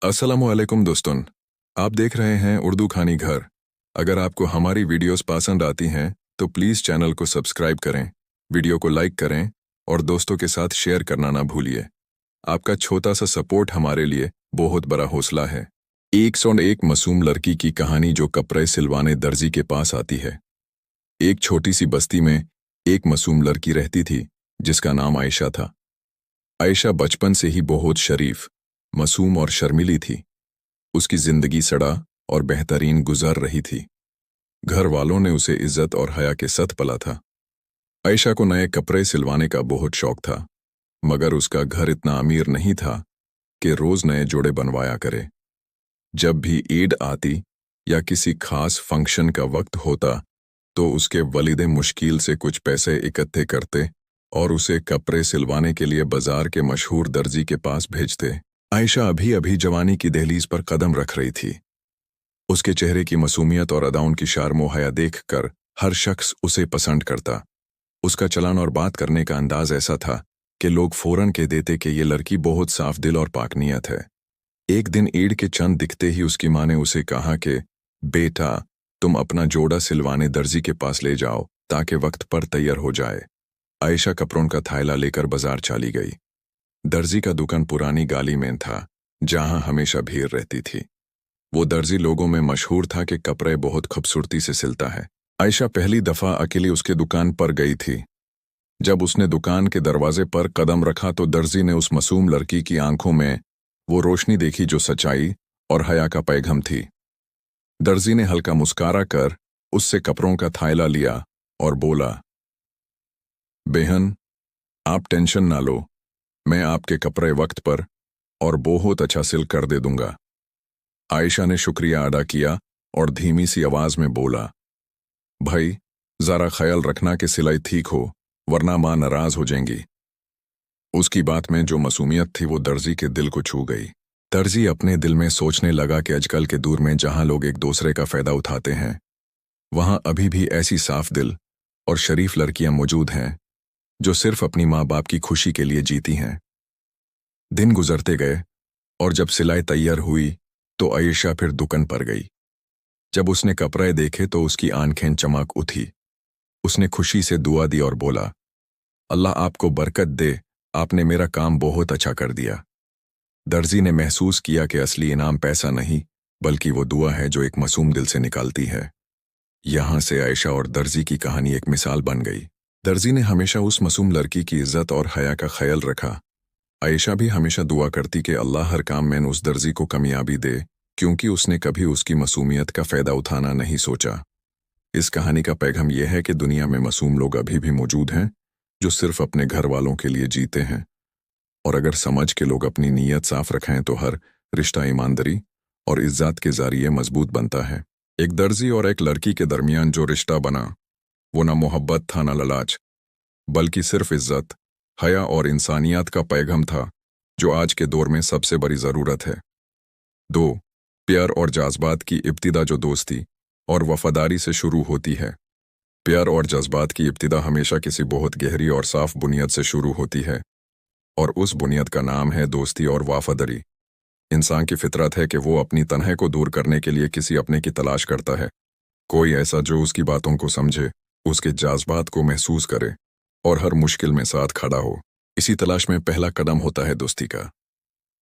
अस्सलामुअलैकुम दोस्तों, आप देख रहे हैं उर्दू खानी घर। अगर आपको हमारी वीडियोस पसंद आती हैं तो प्लीज़ चैनल को सब्सक्राइब करें, वीडियो को लाइक करें और दोस्तों के साथ शेयर करना ना भूलिए। आपका छोटा सा सपोर्ट हमारे लिए बहुत बड़ा हौसला है। 101 मासूम लड़की की कहानी जो कपड़े सिलवाने दर्जी के पास आती है। एक छोटी सी बस्ती में एक मासूम लड़की रहती थी जिसका नाम आयशा था। आयशा बचपन से ही बहुत शरीफ, मासूम और शर्मीली थी। उसकी जिंदगी सड़ा और बेहतरीन गुजर रही थी। घर वालों ने उसे इज्जत और हया के साथ पला था। आयशा को नए कपड़े सिलवाने का बहुत शौक था, मगर उसका घर इतना अमीर नहीं था कि रोज नए जोड़े बनवाया करे। जब भी ईद आती या किसी खास फंक्शन का वक्त होता तो उसके वलीदे मुश्किल से कुछ पैसे इकट्ठे करते और उसे कपड़े सिलवाने के लिए बाजार के मशहूर दर्जी के पास भेजते। आयशा अभी अभी जवानी की दहलीज पर कदम रख रही थी। उसके चेहरे की मासूमियत और अदाउन की शारमो हया देखकर हर शख्स उसे पसंद करता। उसका चलन और बात करने का अंदाज ऐसा था कि लोग फौरन कह देते कि ये लड़की बहुत साफ दिल और पाक नीयत है। एक दिन ईद के चंद दिखते ही उसकी माँ ने उसे कहा कि बेटा, तुम अपना जोड़ा सिलवाने दर्जी के पास ले जाओ ताकि वक्त पर तैयार हो जाए। आयशा कपड़ों का थैला लेकर बाजार चली गई। दर्जी का दुकान पुरानी गाली में था, जहां हमेशा भीड़ रहती थी। वो दर्जी लोगों में मशहूर था कि कपड़े बहुत खूबसूरती से सिलता है। आयशा पहली दफा अकेली उसके दुकान पर गई थी। जब उसने दुकान के दरवाजे पर कदम रखा तो दर्जी ने उस मासूम लड़की की आंखों में वो रोशनी देखी जो सच्चाई और हया का पैगाम थी। दर्जी ने हल्का मुस्कुरा कर उससे कपड़ों का थैला लिया और बोला, बेहन, आप टेंशन ना लो, मैं आपके कपड़े वक्त पर और बहुत अच्छा सिल कर दे दूंगा। आयशा ने शुक्रिया अदा किया और धीमी सी आवाज में बोला, भाई, जरा ख्याल रखना कि सिलाई ठीक हो, वरना मां नाराज हो जाएंगी। उसकी बात में जो मासूमियत थी वो दर्जी के दिल को छू गई। दर्जी अपने दिल में सोचने लगा कि आजकल के दौर में जहां लोग एक दूसरे का फायदा उठाते हैं, वहां अभी भी ऐसी साफ दिल और शरीफ लड़कियां मौजूद हैं जो सिर्फ अपनी माँ बाप की खुशी के लिए जीती हैं। दिन गुजरते गए और जब सिलाई तैयार हुई तो आयशा फिर दुकान पर गई। जब उसने कपड़े देखे तो उसकी आंखें चमक उठी। उसने खुशी से दुआ दी और बोला, अल्लाह आपको बरकत दे, आपने मेरा काम बहुत अच्छा कर दिया। दर्जी ने महसूस किया कि असली इनाम पैसा नहीं बल्कि वो दुआ है जो एक मासूम दिल से निकलती है। यहां से आयशा और दर्जी की कहानी एक मिसाल बन गई। दर्जी ने हमेशा उस मासूम लड़की की इज्जत और हया का ख्याल रखा। आयशा भी हमेशा दुआ करती कि अल्लाह हर काम में उस दर्जी को कामयाबी दे, क्योंकि उसने कभी उसकी मासूमियत का फ़ायदा उठाना नहीं सोचा। इस कहानी का पैगाम यह है कि दुनिया में मासूम लोग अभी भी मौजूद हैं जो सिर्फ अपने घर वालों के लिए जीते हैं, और अगर समझ के लोग अपनी नीयत साफ रखें तो हर रिश्ता ईमानदारी और इज्जत के जरिए मजबूत बनता है। एक दर्जी और एक लड़की के दरमियान जो रिश्ता बना वो ना मोहब्बत था ना लालच, बल्कि सिर्फ इज्जत, हया और इंसानियत का पैगाम था, जो आज के दौर में सबसे बड़ी ज़रूरत है। 2. प्यार और जज्बात की इब्तिदा जो दोस्ती और वफादारी से शुरू होती है। प्यार और जज्बात की इब्तिदा हमेशा किसी बहुत गहरी और साफ बुनियाद से शुरू होती है, और उस बुनियाद का नाम है दोस्ती और वफादारी। इंसान की फितरत है कि वो अपनी तन्हाई को दूर करने के लिए किसी अपने की तलाश करता है, कोई ऐसा जो उसकी बातों को समझे, उसके जज्बात को महसूस करे और हर मुश्किल में साथ खड़ा हो। इसी तलाश में पहला कदम होता है दोस्ती का।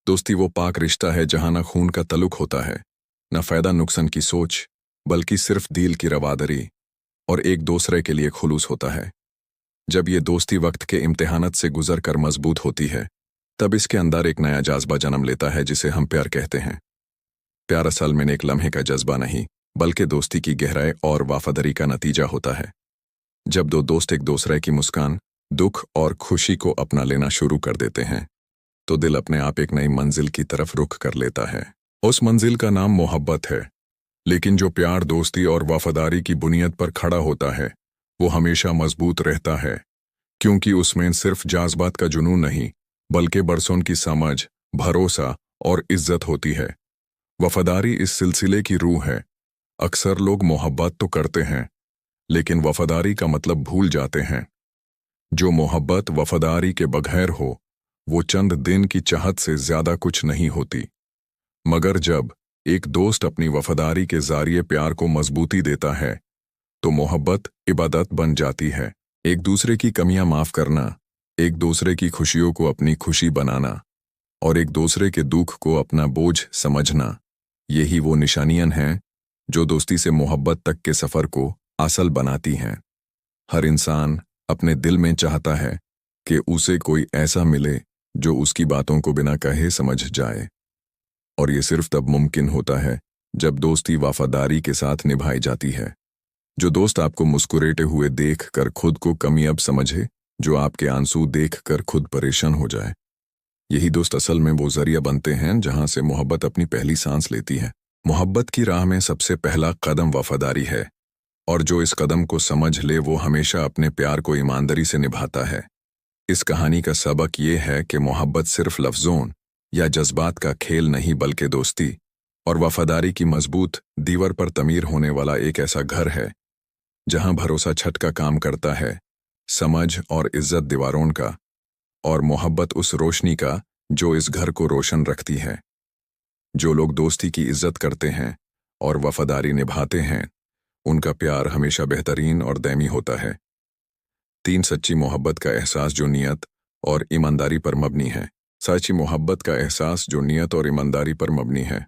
दोस्ती वो पाक रिश्ता है जहां ना खून का तल्लुक होता है, ना फ़ायदा नुकसान की सोच, बल्कि सिर्फ दिल की रवादारी और एक दूसरे के लिए खुलूस होता है। जब ये दोस्ती वक्त के इम्तिहानात से गुजर कर मजबूत होती है, तब इसके अंदर एक नया जज्बा जन्म लेता है जिसे हम प्यार कहते हैं। प्यार असल में एक लम्हे का जज्बा नहीं, बल्कि दोस्ती की गहराई और वफादारी का नतीजा होता है। जब दो दोस्त एक दूसरे की मुस्कान, दुख और खुशी को अपना लेना शुरू कर देते हैं, तो दिल अपने आप एक नई मंजिल की तरफ रुख कर लेता है। उस मंजिल का नाम मोहब्बत है। लेकिन जो प्यार, दोस्ती और वफादारी की बुनियाद पर खड़ा होता है, वो हमेशा मजबूत रहता है, क्योंकि उसमें सिर्फ जज्बात का जुनून नहीं, बल्कि बरसों की समझ, भरोसा और इज्जत होती है। वफादारी इस सिलसिले की रूह है। अक्सर लोग मोहब्बत तो करते हैं, लेकिन वफादारी का मतलब भूल जाते हैं। जो मोहब्बत वफादारी के बगैर हो, वो चंद दिन की चाहत से ज्यादा कुछ नहीं होती। मगर जब एक दोस्त अपनी वफादारी के ज़रिए प्यार को मजबूती देता है तो मोहब्बत इबादत बन जाती है। एक दूसरे की कमियां माफ़ करना, एक दूसरे की खुशियों को अपनी खुशी बनाना और एक दूसरे के दुख को अपना बोझ समझना, यही वो निशानियां हैं जो दोस्ती से मोहब्बत तक के सफ़र को असल बनाती हैं। हर इंसान अपने दिल में चाहता है कि उसे कोई ऐसा मिले जो उसकी बातों को बिना कहे समझ जाए, और ये सिर्फ तब मुमकिन होता है जब दोस्ती वफादारी के साथ निभाई जाती है। जो दोस्त आपको मुस्कुराते हुए देख कर खुद को कमी अब समझे, जो आपके आंसू देख कर खुद परेशान हो जाए, यही दोस्त असल में वो जरिया बनते हैं जहां से मोहब्बत अपनी पहली सांस लेती है। मोहब्बत की राह में सबसे पहला कदम वफादारी है, और जो इस कदम को समझ ले वो हमेशा अपने प्यार को ईमानदारी से निभाता है। इस कहानी का सबक ये है कि मोहब्बत सिर्फ लफ्ज़ों या जज्बात का खेल नहीं, बल्कि दोस्ती और वफादारी की मजबूत दीवार पर तमीर होने वाला एक ऐसा घर है जहां भरोसा छत का काम करता है, समझ और इज्जत दीवारों का, और मोहब्बत उस रोशनी का जो इस घर को रोशन रखती है। जो लोग दोस्ती की इज्जत करते हैं और वफादारी निभाते हैं, उनका प्यार हमेशा बेहतरीन और दायमी होता है। 3 सच्ची मोहब्बत का एहसास जो नियत और ईमानदारी पर मबनी है। सच्ची मोहब्बत का एहसास जो नियत और ईमानदारी पर मबनी है।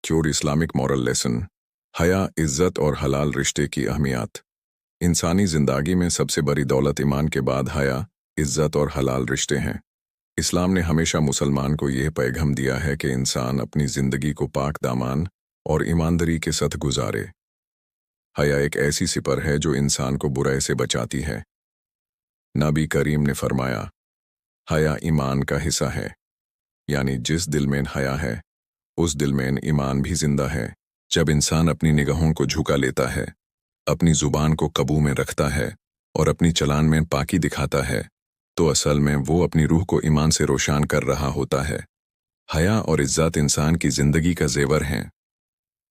क्योर इस्लामिक मॉरल लेसन, हया, इज्जत और हलाल रिश्ते की अहमियत। इंसानी जिंदगी में सबसे बड़ी दौलत ईमान के बाद हया, इज्जत और हलाल रिश्ते हैं। इस्लाम ने हमेशा मुसलमान को यह पैगाम दिया है कि इंसान अपनी जिंदगी को पाक दामन और ईमानदारी के साथ गुजारे। हया एक ऐसी सिपर है जो इंसान को बुराई से बचाती है। नबी करीम ने फरमाया, हया ईमान का हिस्सा है, यानी जिस दिल में हया है उस दिल में ईमान भी जिंदा है। जब इंसान अपनी निगाहों को झुका लेता है, अपनी जुबान को काबू में रखता है और अपनी चलान में पाकी दिखाता है, तो असल में वो अपनी रूह को ईमान से रोशन कर रहा होता है। हया और इज्जत इंसान की जिंदगी का जेवर हैं।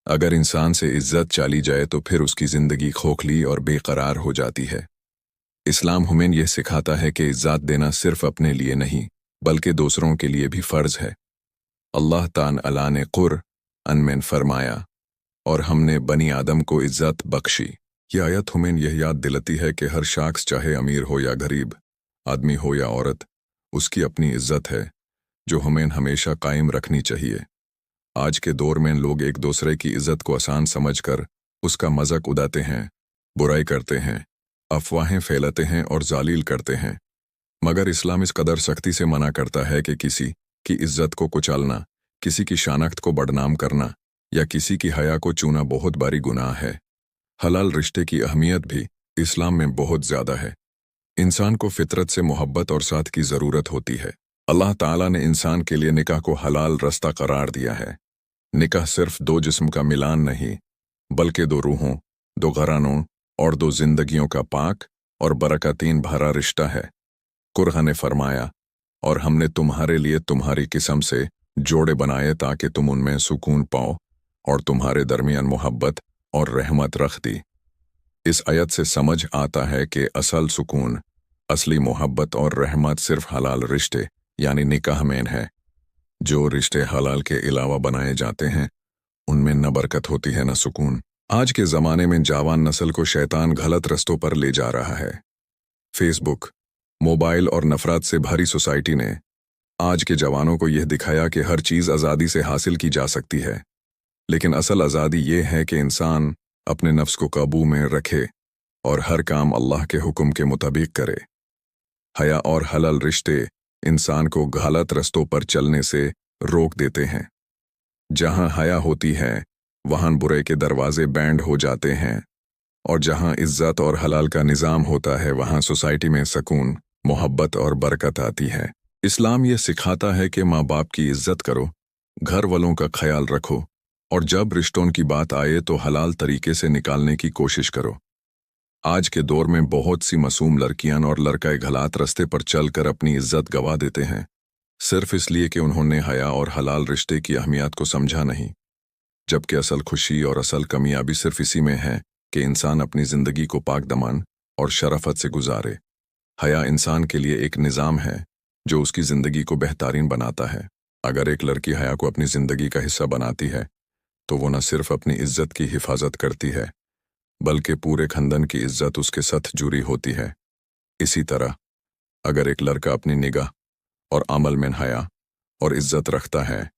अगर इंसान से इज्जत चली जाए तो फिर उसकी जिंदगी खोखली और बेकरार हो जाती है। इस्लाम हमें यह सिखाता है कि इज्जत देना सिर्फ अपने लिए नहीं, बल्कि दूसरों के लिए भी फर्ज है। अल्लाह ताला ने कुरआन में फरमाया, और हमने बनी आदम को इज्जत बख्शी। यह आयत हमें यह याद दिलाती है कि हर शख्स, चाहे अमीर हो या गरीब, आदमी हो या औरत, उसकी अपनी इज्जत है जो हमें हमेशा कायम रखनी चाहिए। आज के दौर में लोग एक दूसरे की इज्जत को आसान समझकर उसका मजाक उड़ाते हैं, बुराई करते हैं, अफवाहें फैलाते हैं और जालील करते हैं। मगर इस्लाम इस कदर सख्ती से मना करता है कि किसी की इज्जत को कुचलना, किसी की शानाख्त को बदनाम करना या किसी की हया को छूना बहुत बड़ी गुनाह है। हलाल रिश्ते की अहमियत भी इस्लाम में बहुत ज़्यादा है। इंसान को फितरत से मोहब्बत और साथ की ज़रूरत होती है। अल्लाह ताला ने इंसान के लिए निकाह को हलाल रास्ता करार दिया है। निकाह सिर्फ 2 जिस्म का मिलान नहीं, बल्कि 2 रूहों, 2 घरानों और 2 जिंदगियों का पाक और बरकतीन भरा रिश्ता है। कुरान ने फरमाया, और हमने तुम्हारे लिए तुम्हारी किस्म से जोड़े बनाए ताकि तुम उनमें सुकून पाओ, और तुम्हारे दरमियान मोहब्बत और रहमत रख दी। इस आयत से समझ आता है कि असल सुकून, असली मोहब्बत और रहमत सिर्फ हलाल रिश्ते यानी निकाह में है। जो रिश्ते हलाल के अलावा बनाए जाते हैं उनमें न बरकत होती है न सुकून। आज के ज़माने में जवान नस्ल को शैतान गलत रस्तों पर ले जा रहा है। फेसबुक, मोबाइल और नफरत से भरी सोसाइटी ने आज के जवानों को यह दिखाया कि हर चीज़ आज़ादी से हासिल की जा सकती है, लेकिन असल आज़ादी ये है कि इंसान अपने नफ्स को काबू में रखे और हर काम अल्लाह के हुक्म के मुताबिक करे। हया और हलाल रिश्ते इंसान को गलत रस्तों पर चलने से रोक देते हैं। जहां हया होती है वहां बुरे के दरवाजे बैंड हो जाते हैं, और जहां इज्जत और हलाल का निज़ाम होता है वहां सोसाइटी में सुकून, मोहब्बत और बरकत आती है। इस्लाम ये सिखाता है कि माँ बाप की इज्जत करो, घर वालों का ख्याल रखो, और जब रिश्तों की बात आए तो हलाल तरीके से निकालने की कोशिश करो। आज के दौर में बहुत सी मासूम लड़कियां और लड़के गलत रास्ते पर चलकर अपनी इज्जत गंवा देते हैं, सिर्फ इसलिए कि उन्होंने हया और हलाल रिश्ते की अहमियत को समझा नहीं। जबकि असल खुशी और असल कामयाबी सिर्फ इसी में है कि इंसान अपनी ज़िंदगी को पाक दमन और शराफत से गुजारे। हया इंसान के लिए एक निज़ाम है जो उसकी ज़िंदगी को बेहतरीन बनाता है। अगर एक लड़की हया को अपनी जिंदगी का हिस्सा बनाती है तो वो न सिर्फ अपनी इज्जत की हिफाजत करती है बल्कि पूरे खानदान की इज्जत उसके साथ जुड़ी होती है। इसी तरह अगर एक लड़का अपनी निगाह और अमल में हया और इज्जत रखता है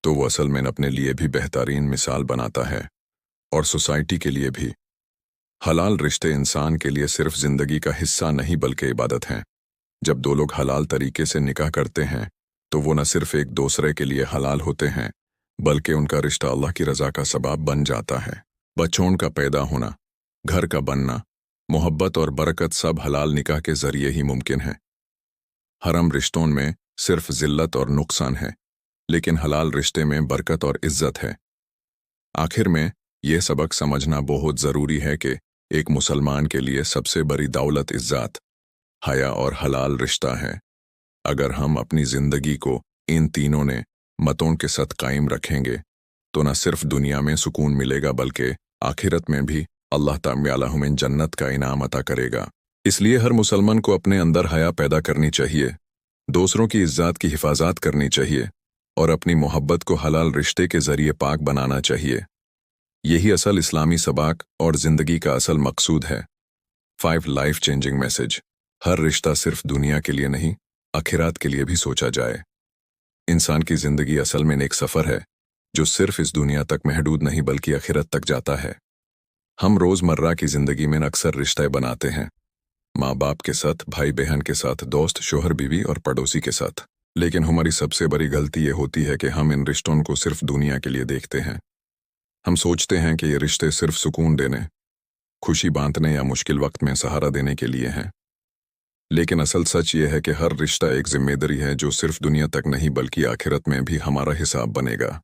तो वो असल में अपने लिए भी बेहतरीन मिसाल बनाता है और सोसाइटी के लिए भी। हलाल रिश्ते इंसान के लिए सिर्फ जिंदगी का हिस्सा नहीं बल्कि इबादत हैं। जब दो लोग हलाल तरीके से निकाह करते हैं तो वो न सिर्फ एक दूसरे के लिए हलाल होते हैं बल्कि उनका रिश्ता अल्लाह की रज़ा का सबब बन जाता है। बच्चों का पैदा होना, घर का बनना, मोहब्बत और बरकत सब हलाल निकाह के जरिए ही मुमकिन है। हराम रिश्तों में सिर्फ जिल्लत और नुकसान है, लेकिन हलाल रिश्ते में बरकत और इज्जत है। आखिर में यह सबक समझना बहुत ज़रूरी है कि एक मुसलमान के लिए सबसे बड़ी दौलत इज्जत, हया और हलाल रिश्ता है। अगर हम अपनी ज़िंदगी को इन तीनों ने मतों के साथ कायम रखेंगे तो न सिर्फ दुनिया में सुकून मिलेगा बल्कि आखिरत में भी अल्लाह ताला हमें जन्नत का इनाम अता करेगा। इसलिए हर मुसलमान को अपने अंदर हया पैदा करनी चाहिए, दूसरों की इज्जत की हिफाजत करनी चाहिए और अपनी मोहब्बत को हलाल रिश्ते के ज़रिए पाक बनाना चाहिए। यही असल इस्लामी सबक और ज़िंदगी का असल मकसूद है। 5 लाइफ चेंजिंग मैसेज। हर रिश्ता सिर्फ दुनिया के लिए नहीं, आखिरात के लिए भी सोचा जाए। इंसान की ज़िंदगी असल में एक सफ़र है जो सिर्फ इस दुनिया तक महदूद नहीं बल्कि आखिरत तक जाता है। हम रोज़मर्रा की ज़िंदगी में अक्सर रिश्ते बनाते हैं, माँ बाप के साथ, भाई बहन के साथ, दोस्त, शोहर बीवी और पड़ोसी के साथ। लेकिन हमारी सबसे बड़ी गलती ये होती है कि हम इन रिश्तों को सिर्फ दुनिया के लिए देखते हैं। हम सोचते हैं कि ये रिश्ते सिर्फ सुकून देने, खुशी बांटने या मुश्किल वक्त में सहारा देने के लिए हैं। लेकिन असल सच ये है कि हर रिश्ता एक जिम्मेदारी है जो सिर्फ दुनिया तक नहीं बल्कि आखिरत में भी हमारा हिसाब बनेगा।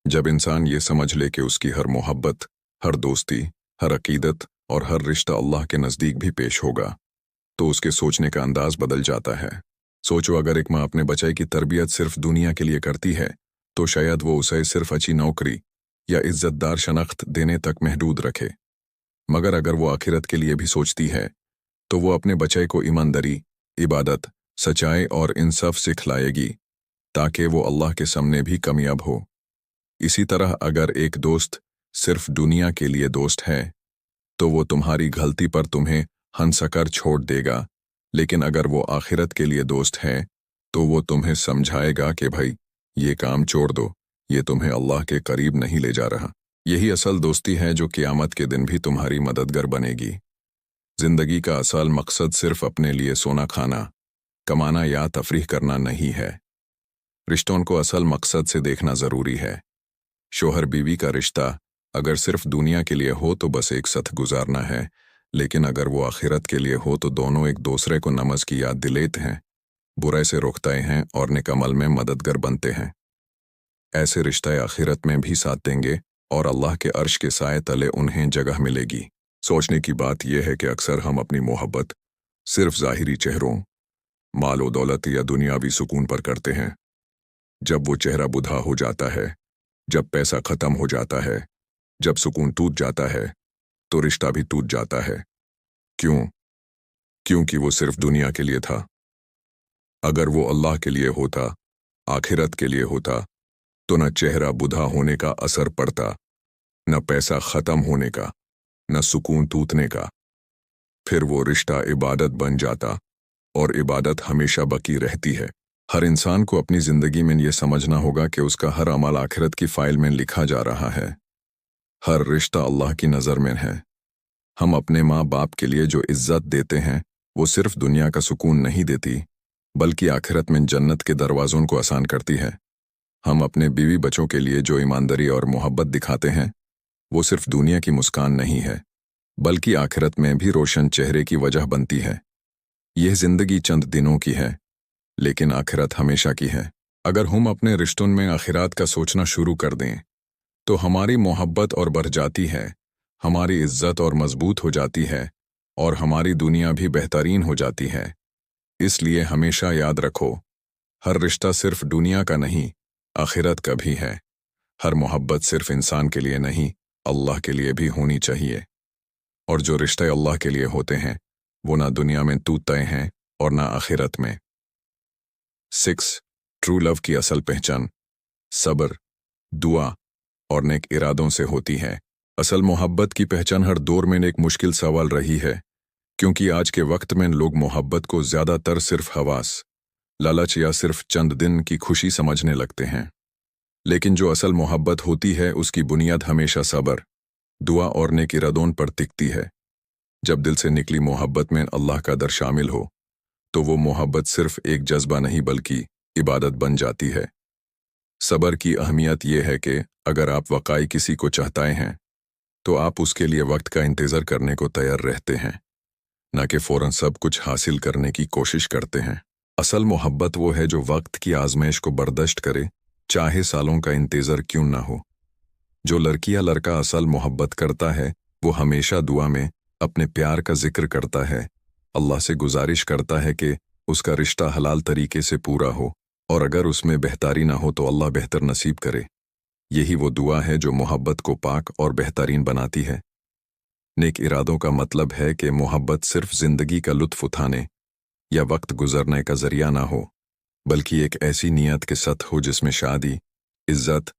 जब इंसान ये समझ ले कि उसकी हर मोहब्बत, हर दोस्ती, हर अकीदत और हर रिश्ता अल्लाह के नज़दीक भी पेश होगा तो उसके सोचने का अंदाज बदल जाता है। सोचो, अगर एक माँ अपने बच्चे की तरबियत सिर्फ दुनिया के लिए करती है तो शायद वो उसे सिर्फ अच्छी नौकरी या इज्जतदार शनाख्त देने तक महदूद रखे, मगर अगर वो आखिरत के लिए भी सोचती है तो वो अपने बच्चे को ईमानदारी, इबादत, सच्चाई और इंसाफ सिखलाएगी ताकि वो अल्लाह के सामने भी कामयाब हो। इसी तरह अगर एक दोस्त सिर्फ दुनिया के लिए दोस्त है तो वो तुम्हारी गलती पर तुम्हें हंसकर छोड़ देगा, लेकिन अगर वो आखिरत के लिए दोस्त है तो वो तुम्हें समझाएगा कि भाई ये काम छोड़ दो, ये तुम्हें अल्लाह के करीब नहीं ले जा रहा। यही असल दोस्ती है जो क़यामत के दिन भी तुम्हारी मददगार बनेगी। जिंदगी का असल मकसद सिर्फ अपने लिए सोना खाना, कमाना या तफरीह करना नहीं है। रिश्तों को असल मकसद से देखना ज़रूरी है। शोहर बीवी का रिश्ता अगर सिर्फ दुनिया के लिए हो तो बस एक साथ गुजारना है, लेकिन अगर वो आखिरत के लिए हो तो दोनों एक दूसरे को नमाज की याद दिलाते हैं, बुराई से रोकते हैं और नेक अमल में मददगार बनते हैं। ऐसे रिश्ते आखिरत में भी साथ देंगे और अल्लाह के अर्श के साए तले उन्हें जगह मिलेगी। सोचने की बात यह है कि अक्सर हम अपनी मोहब्बत सिर्फ ज़ाहिरी चेहरों, माल व दौलत या दुनियावी सुकून पर करते हैं। जब वो चेहरा बुढ़ा हो जाता है, जब पैसा ख़त्म हो जाता है, जब सुकून टूट जाता है तो रिश्ता भी टूट जाता है। क्यों? क्योंकि वो सिर्फ दुनिया के लिए था। अगर वो अल्लाह के लिए होता, आखिरत के लिए होता, तो न चेहरा बुढ़ा होने का असर पड़ता, न पैसा ख़त्म होने का, न सुकून टूटने का। फिर वो रिश्ता इबादत बन जाता और इबादत हमेशा बाकी रहती है। हर इंसान को अपनी ज़िंदगी में ये समझना होगा कि उसका हर अमल आखिरत की फ़ाइल में लिखा जा रहा है। हर रिश्ता अल्लाह की नज़र में है। हम अपने माँ बाप के लिए जो इज्जत देते हैं वो सिर्फ दुनिया का सुकून नहीं देती बल्कि आखिरत में जन्नत के दरवाज़ों को आसान करती है। हम अपने बीवी बच्चों के लिए जो ईमानदारी और मोहब्बत दिखाते हैं वो सिर्फ दुनिया की मुस्कान नहीं है बल्कि आखिरत में भी रोशन चेहरे की वजह बनती है। यह ज़िंदगी चंद दिनों की है लेकिन आखिरत हमेशा की है। अगर हम अपने रिश्तों में आखिरात का सोचना शुरू कर दें तो हमारी मोहब्बत और बढ़ जाती है, हमारी इज्जत और मजबूत हो जाती है और हमारी दुनिया भी बेहतरीन हो जाती है। इसलिए हमेशा याद रखो, हर रिश्ता सिर्फ दुनिया का नहीं, आखिरत का भी है। हर मोहब्बत सिर्फ इंसान के लिए नहीं, अल्लाह के लिए भी होनी चाहिए। और जो रिश्ते अल्लाह के लिए होते हैं वो ना दुनिया में टूटते हैं और ना आखिरत में। 6 ट्रू लव की असल पहचान सब्र, दुआ और नेक इरादों से होती है। असल मोहब्बत की पहचान हर दौर में एक मुश्किल सवाल रही है, क्योंकि आज के वक्त में लोग मोहब्बत को ज़्यादातर सिर्फ हवास, लालच या सिर्फ चंद दिन की खुशी समझने लगते हैं। लेकिन जो असल मोहब्बत होती है उसकी बुनियाद हमेशा सब्र, दुआ और नेक इरादों पर टिकती है। जब दिल से निकली मोहब्बत में अल्लाह का दर शामिल हो तो वो मोहब्बत सिर्फ एक जज्बा नहीं बल्कि इबादत बन जाती है। सब्र की अहमियत ये है कि अगर आप वाकई किसी को चाहते हैं तो आप उसके लिए वक्त का इंतज़ार करने को तैयार रहते हैं, न कि फ़ौरन सब कुछ हासिल करने की कोशिश करते हैं। असल मोहब्बत वो है जो वक्त की आजमाइश को बर्दाश्त करे, चाहे सालों का इंतज़ार क्यों ना हो। जो लड़की या लड़का असल मोहब्बत करता है वो हमेशा दुआ में अपने प्यार का जिक्र करता है, अल्लाह से गुजारिश करता है कि उसका रिश्ता हलाल तरीके से पूरा हो, और अगर उसमें बेहतरी ना हो तो अल्लाह बेहतर नसीब करे। यही वो दुआ है जो मोहब्बत को पाक और बेहतरीन बनाती है। नेक इरादों का मतलब है कि मोहब्बत सिर्फ ज़िंदगी का लुत्फ़ उठाने या वक्त गुजरने का ज़रिया ना हो, बल्कि एक ऐसी नीयत के साथ हो जिसमें शादी, इज़्ज़त,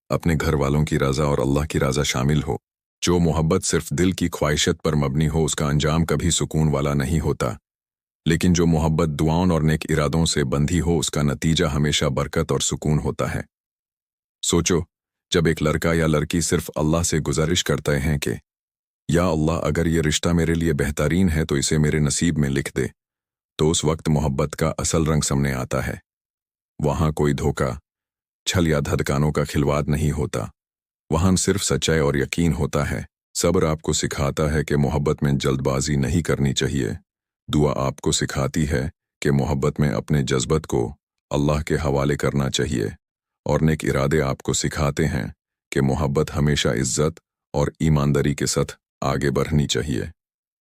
अपने घर वालों की रज़ा और अल्लाह की रज़ा शामिल हो। जो मोहब्बत सिर्फ दिल की ख्वाहिशत पर मबनी हो उसका अंजाम कभी सुकून वाला नहीं होता, लेकिन जो मोहब्बत दुआओं और नेक इरादों से बंधी हो उसका नतीजा हमेशा बरकत और सुकून होता है। सोचो, जब एक लड़का या लड़की सिर्फ अल्लाह से गुजारिश करते हैं कि या अल्लाह अगर ये रिश्ता मेरे लिए बेहतरीन है तो इसे मेरे नसीब में लिख दे, तो उस वक्त मोहब्बत का असल रंग सामने आता है। वहाँ कोई धोखा, छल या धड़कानों का खिलवाड़ नहीं होता, वहाँ सिर्फ सच्चाई और यकीन होता है। सब्र आपको सिखाता है कि मोहब्बत में जल्दबाजी नहीं करनी चाहिए। दुआ आपको सिखाती है कि मोहब्बत में अपने जज्बत को अल्लाह के हवाले करना चाहिए, और नेक इरादे आपको सिखाते हैं कि मोहब्बत हमेशा इज्जत और ईमानदारी के साथ आगे बढ़नी चाहिए।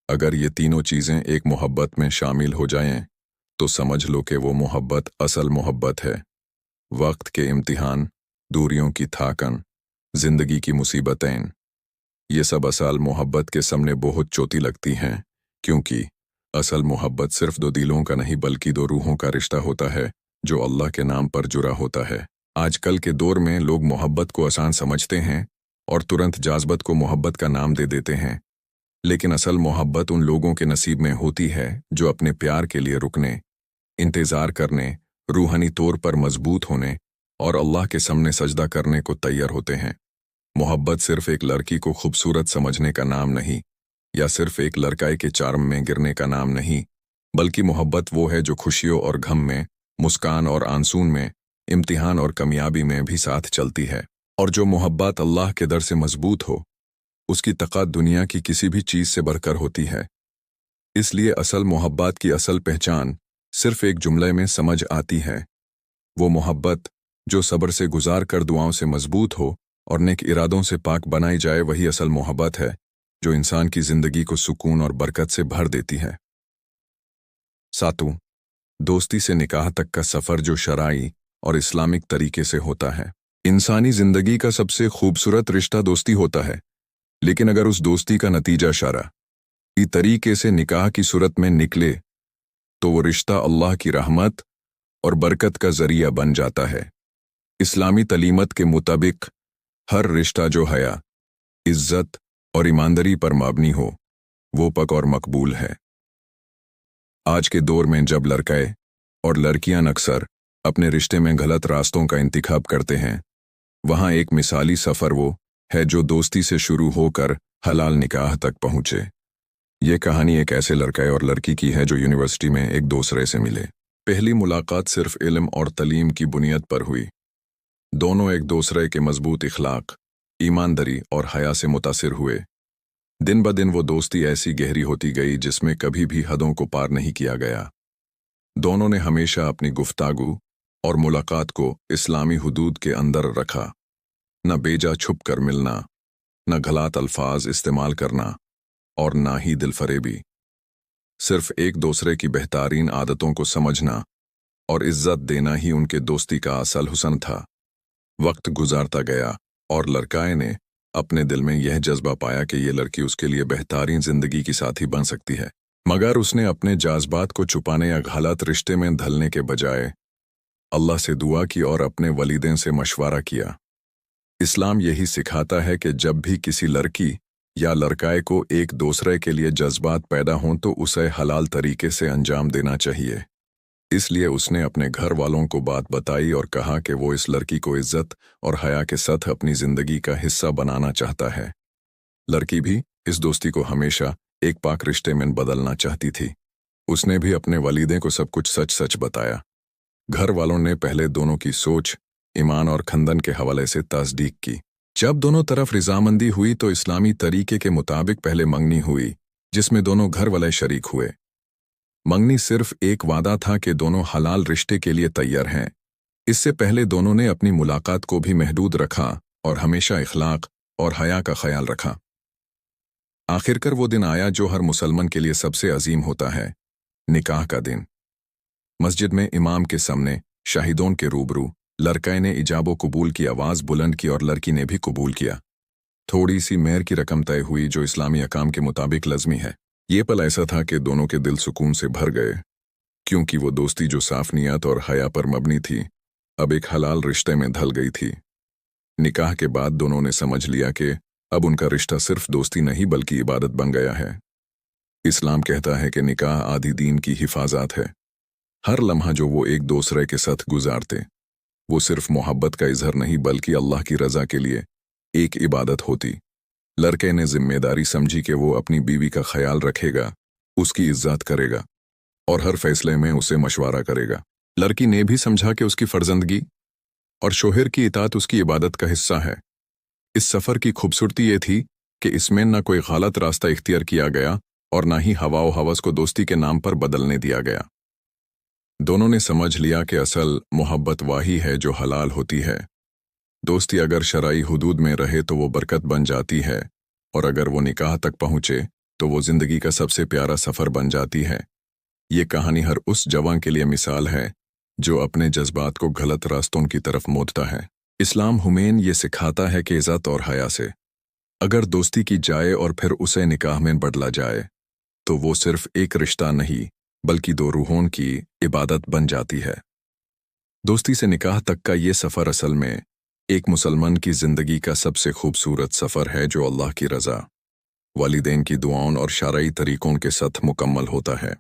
अगर ये तीनों चीज़ें एक मोहब्बत में शामिल हो जाएं, तो समझ लो कि वो मोहब्बत असल मोहब्बत है। वक्त के इम्तिहान, दूरियों की थाकन, जिंदगी की मुसीबतें, ये सब असल मोहब्बत के सामने बहुत चोटी लगती हैं, क्योंकि असल मोहब्बत सिर्फ दो दिलों का नहीं बल्कि दो रूहों का रिश्ता होता है जो अल्लाह के नाम पर जुड़ा होता है। आजकल के दौर में लोग मोहब्बत को आसान समझते हैं और तुरंत जाज़्बत को मोहब्बत का नाम दे देते हैं, लेकिन असल मोहब्बत उन लोगों के नसीब में होती है जो अपने प्यार के लिए रुकने, इंतज़ार करने, रूहानी तौर पर मजबूत होने और अल्लाह के सामने सजदा करने को तैयार होते हैं। मोहब्बत सिर्फ एक लड़की को खूबसूरत समझने का नाम नहीं, या सिर्फ एक लड़काई के चार्म में गिरने का नाम नहीं, बल्कि मोहब्बत वो है जो खुशियों और गम में, मुस्कान और आंसून में, इम्तिहान और कामयाबी में भी साथ चलती है। और जो मोहब्बत अल्लाह के दर से मजबूत हो उसकी ताकत दुनिया की किसी भी चीज़ से बढ़कर होती है। इसलिए असल मोहब्बत की असल पहचान सिर्फ एक जुमले में समझ आती है। वो मोहब्बत जो सब्र से गुजार कर दुआओं से मजबूत हो और नेक इरादों से पाक बनाई जाए, वही असल मोहब्बत है जो इंसान की ज़िंदगी को सुकून और बरकत से भर देती है। सातों, दोस्ती से निकाह तक का सफ़र जो शरई और इस्लामिक तरीके से होता है। इंसानी ज़िंदगी का सबसे खूबसूरत रिश्ता दोस्ती होता है, लेकिन अगर उस दोस्ती का नतीजा शरई तरीके से निकाह की सूरत में निकले तो वो रिश्ता अल्लाह की रहमत और बरकत का ज़रिया बन जाता है। इस्लामी तलीमत के मुताबिक हर रिश्ता जो हया, इज्जत और ईमानदारी पर मबनी हो वो पक और मकबूल है। आज के दौर में जब लड़के और लड़कियां अक्सर अपने रिश्ते में गलत रास्तों का इंतिखाब करते हैं, वहाँ एक मिसाली सफ़र वो है जो दोस्ती से शुरू होकर हलाल निकाह तक पहुँचे। ये कहानी एक ऐसे लड़के और लड़की की है जो यूनिवर्सिटी में एक दूसरे से मिले। पहली मुलाकात सिर्फ इल्म और तलीम की बुनियाद पर हुई। दोनों एक दूसरे के मजबूत इखलाक, ईमानदारी और हया से मुतासिर हुए। दिन ब दिन वो दोस्ती ऐसी गहरी होती गई जिसमें कभी भी हदों को पार नहीं किया गया। दोनों ने हमेशा अपनी गुफ्तागू और मुलाकात को इस्लामी हुदूद के अंदर रखा। न बेजा छुप कर मिलना, न गलत अल्फाज इस्तेमाल करना और ना ही दिलफरेबी। सिर्फ एक दूसरे की बेहतरीन आदतों को समझना और इज्जत देना ही उनके दोस्ती का असल हुस्न था। वक्त गुजारता गया और लड़काए ने अपने दिल में यह जज्बा पाया कि ये लड़की उसके लिए बेहतरीन जिंदगी की साथी बन सकती है, मगर उसने अपने जज्बात को छुपाने या गलत रिश्ते में ढलने के बजाय अल्लाह से दुआ की और अपने वलीदैन से मशवरा किया। इस्लाम यही सिखाता है कि जब भी किसी लड़की या लड़काए को एक दूसरे के लिए जज्बात पैदा हों तो उसे हलाल तरीके से अंजाम देना चाहिए। इसलिए उसने अपने घर वालों को बात बताई और कहा कि वो इस लड़की को इज्जत और हया के साथ अपनी जिंदगी का हिस्सा बनाना चाहता है। लड़की भी इस दोस्ती को हमेशा एक पाक रिश्ते में बदलना चाहती थी। उसने भी अपने वलीदे को सब कुछ सच सच बताया। घर वालों ने पहले दोनों की सोच, ईमान और खंदन के हवाले से तस्दीक की। जब दोनों तरफ रजामंदी हुई तो इस्लामी तरीके के मुताबिक पहले मंगनी हुई, जिसमें दोनों घर वाले शरीक हुए। मंगनी सिर्फ एक वादा था कि दोनों हलाल रिश्ते के लिए तैयार हैं। इससे पहले दोनों ने अपनी मुलाकात को भी महदूद रखा और हमेशा इखलाक और हया का ख्याल रखा। आखिरकार वो दिन आया जो हर मुसलमान के लिए सबसे अजीम होता है, निकाह का दिन। मस्जिद में इमाम के सामने शाहिदों के रूबरू लड़के ने इजाबो कबूल की आवाज़ बुलंद की और लड़की ने भी कबूल किया। थोड़ी सी मेहर की रकम तय हुई जो इस्लामी अकाम के मुताबिक लज़मी है। ये पल ऐसा था कि दोनों के दिल सुकून से भर गए, क्योंकि वो दोस्ती जो साफ नियत और हया पर मबनी थी अब एक हलाल रिश्ते में ढल गई थी। निकाह के बाद दोनों ने समझ लिया कि अब उनका रिश्ता सिर्फ दोस्ती नहीं बल्कि इबादत बन गया है। इस्लाम कहता है कि निकाह आधी दीन की हिफाजत है। हर लम्हा जो वो एक दूसरे के साथ गुजारते वो सिर्फ मोहब्बत का इजहार नहीं बल्कि अल्लाह की रज़ा के लिए एक इबादत होती। लड़के ने जिम्मेदारी समझी कि वो अपनी बीवी का ख्याल रखेगा, उसकी इज्जत करेगा और हर फैसले में उसे मशवरा करेगा। लड़की ने भी समझा कि उसकी फर्जंदगी और शोहर की इताअत उसकी इबादत का हिस्सा है। इस सफ़र की खूबसूरती ये थी कि इसमें न कोई गलत रास्ता इख्तियार किया गया और न ही हवा व हवस को दोस्ती के नाम पर बदलने दिया गया। दोनों ने समझ लिया कि असल मोहब्बत वही है जो हलाल होती है। दोस्ती अगर शरई हुदूद में रहे तो वो बरकत बन जाती है, और अगर वो निकाह तक पहुँचे तो वो ज़िंदगी का सबसे प्यारा सफ़र बन जाती है। ये कहानी हर उस जवान के लिए मिसाल है जो अपने जज्बात को गलत रास्तों की तरफ मोड़ता है। इस्लाम हमें ये सिखाता है कि इज़्ज़त और हया से अगर दोस्ती की जाए और फिर उसे निकाह में बदला जाए तो वो सिर्फ एक रिश्ता नहीं बल्कि दो रूहों की इबादत बन जाती है। दोस्ती से निकाह तक का ये सफ़र असल में एक मुसलमान की ज़िंदगी का सबसे खूबसूरत सफ़र है जो अल्लाह की रज़ा, वालिदैन की दुआओं और शरई तरीक़ों के साथ मुकम्मल होता है।